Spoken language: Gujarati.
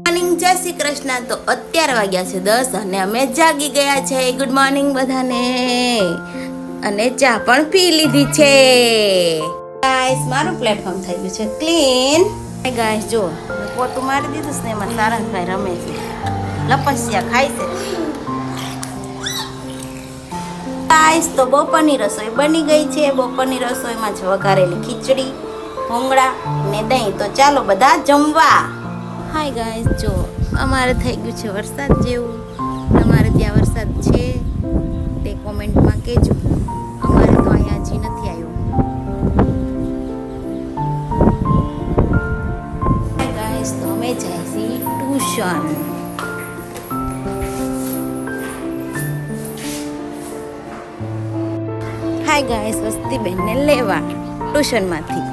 મોર્નિંગ, જય શ્રી કૃષ્ણ। તો અત્યારે વાગ્યા છે 10 અને અમે જાગી ગયા છે। ગુડ મોર્નિંગ બધાને, અને ચા પણ પી લીધી છે। ગાઈસ, મારું પ્લેટફોર્મ થઈ ગયું છે ક્લીન। ગાઈસ જો પોતું મારી દીધું છે ને, એમાં સારંગભાઈ રમે છે, લપસિયા ખાય છે। ગાઈસ, તો બપોરની રસોઈ બની ગઈ છે। બપોરની રસોઈમાં છે વઘારેલી ખીચડી, ભૂંગળા ને દહીં। તો ચાલો બધા જમવા। હાય ગાઈસ, જો અમારે થઈ ગયું છે વરસાદ જેવું। તમારે ત્યાં વરસાદ છે તે કોમેન્ટમાં કહેજો। અમારે તો અહીંયા હજી નથી આવ્યો। હાય ગાઈસ, તો અમે જાય છીએ ટ્યુશન। હાય ગાઈસ, વસ્તીબેનને લેવા ટ્યુશનમાંથી।